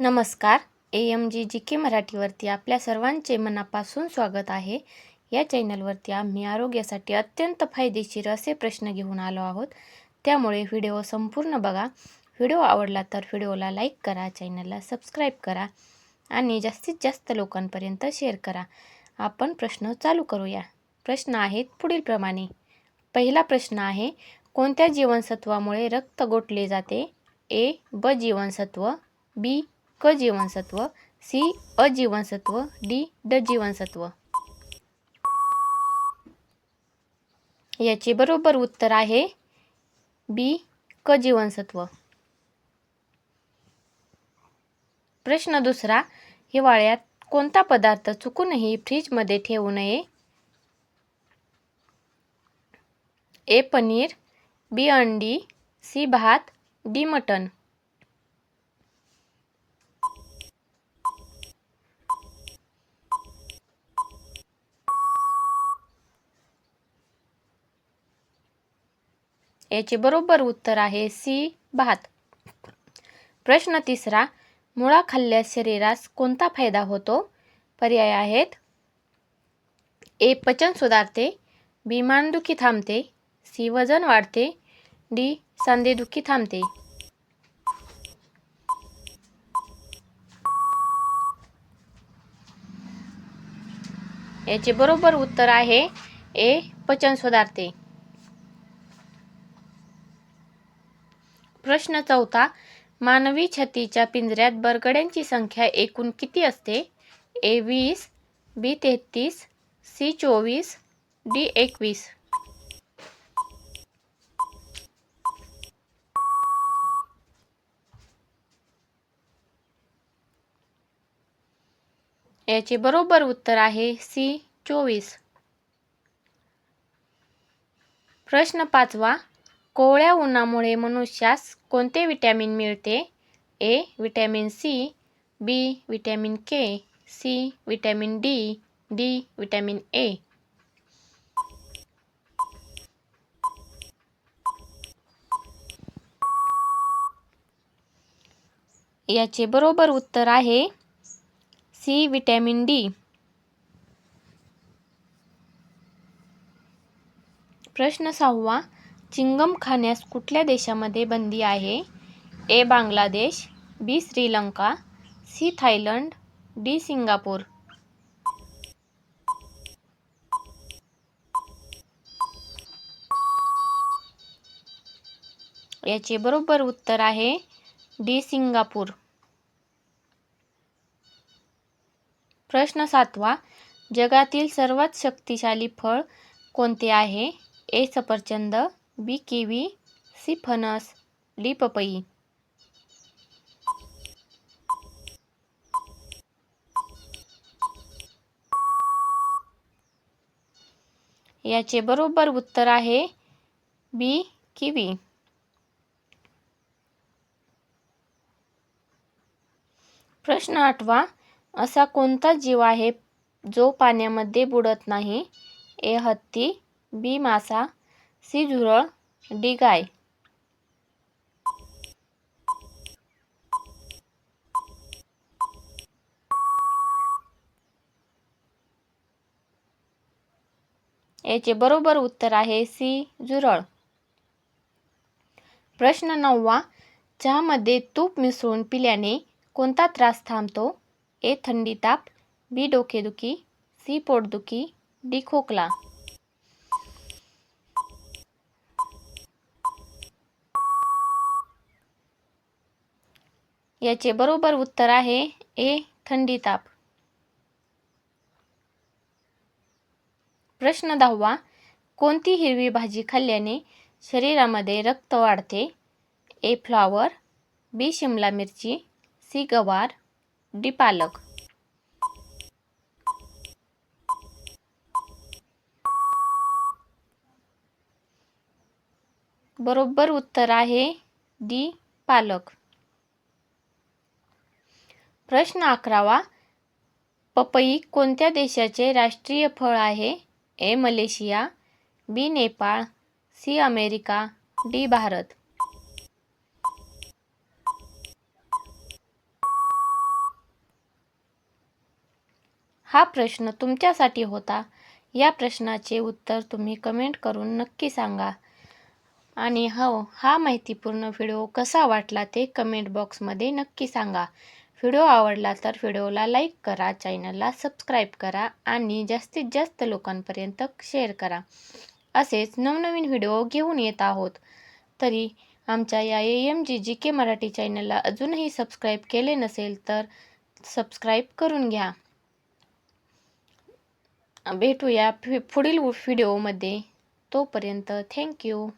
नमस्कार. AMG मराठीवरती आपल्या सर्वांचे मनापासून स्वागत आहे. या चॅनलवरती आम्ही आरोग्यासाठी अत्यंत फायदेशीर असे प्रश्न घेऊन आलो आहोत. त्यामुळे व्हिडिओ संपूर्ण बघा. व्हिडिओ आवडला तर व्हिडिओला लाईक करा, चॅनलला सबस्क्राईब करा आणि जास्तीत जास्त लोकांपर्यंत शेअर करा. आपण प्रश्न चालू करूया. प्रश्न आहेत पुढीलप्रमाणे. पहिला प्रश्न आहे, कोणत्या जीवनसत्वामुळे रक्त गोठले जाते? A. ब जीवनसत्व, B. क जीवनसत्व, C. अ जीवनसत्व, D. ड जीवनसत्व. याचे बरोबर उत्तर आहे B. क जीवनसत्व. प्रश्न दुसरा, हिवाळ्यात कोणता पदार्थ चुकूनही फ्रीजमध्ये ठेवू नये? A. पनीर, B. अंडी, C. भात, D. मटण. याचे बरोबर उत्तर आहे C. भात. प्रश्न तिसरा, मुळा खाल्ल्यास शरीरास कोणता फायदा होतो? पर्याय आहेत A. पचन सुधारते, B. मानदुखी थांबते, C. वजन वाढते, D. सांधेदुखी थांबते. याचे बरोबर उत्तर आहे A. पचन सुधारते. प्रश्न चौथा, मानवी छातीच्या पिंजऱ्यात बरगड्यांची संख्या एकूण किती असते? A. 20, B. 33, C. 24, D. 21. याचे बरोबर उत्तर आहे C. 24. प्रश्न पाचवा, कोवळ्या उन्हामुळे मनुष्यास कोणते विटॅमिन मिळते? A. Vitamin C, B. Vitamin K, C. Vitamin D, D. Vitamin A. याचे बरोबर उत्तर आहे C. Vitamin D. प्रश्न सहावा, चिंगम खाण्यास कुठल्या देशामध्ये बंदी आहे? A. Bangladesh, B. Sri Lanka, C. Thailand, D. Singapore. याचे बरोबर उत्तर आहे D. सिंगापूर. प्रश्न सातवा, जगातील सर्वात शक्तिशाली फळ कोणते आहे? A. सफरचंद, B. Kiwi, C. फणस, D. पपई. याचे बरोबर उत्तर आहे B. किवी. प्रश्न आठवा, असा कोणता जीव आहे जो पाण्यामध्ये बुडत नाही? A. हत्ती, B. मासा, C. झुरळ, D. गाय. याचे बरोबर उत्तर आहे C. झुरळ. प्रश्न नववा, चहामध्ये तूप मिसळून पिल्याने कोणता त्रास थांबतो? A. थंडी ताप, B. डोकेदुखी, C. पोटदुखी, D. खोकला. याचे बरोबर उत्तर आहे A. थंडी ताप. प्रश्न 10वा, कोणती हिरवी भाजी खाल्ल्याने शरीरामध्ये रक्त वाढते? A. Flower, B. शिमला मिरची, C. गवार, D. पालक. बरोबर उत्तर आहे D. पालक. प्रश्न 11वा, पपई कोणत्या देशाचे राष्ट्रीय फळ आहे? A. Malaysia, B. Nepal, C. America, D. Bharat. हा प्रश्न तुमच्यासाठी होता. या प्रश्नाचे उत्तर तुम्ही कमेंट करून नक्की सांगा. आणि हो, हा माहितीपूर्ण व्हिडिओ कसा वाटला ते कमेंट बॉक्समध्ये नक्की सांगा. व्हिडिओ आवडला तर व्हिडिओला लाईक करा, चॅनलला सबस्क्राईब करा आणि जास्तीत जास्त लोकांपर्यंत शेअर करा. असेच नवनवीन व्हिडिओ घेऊन येत आहोत. तरी आमच्या या AMG मराठी चॅनलला अजूनही सबस्क्राईब केले नसेल तर सबस्क्राईब करून घ्या. भेटूया पुढील व्हिडिओमध्ये. तोपर्यंत थँक्यू.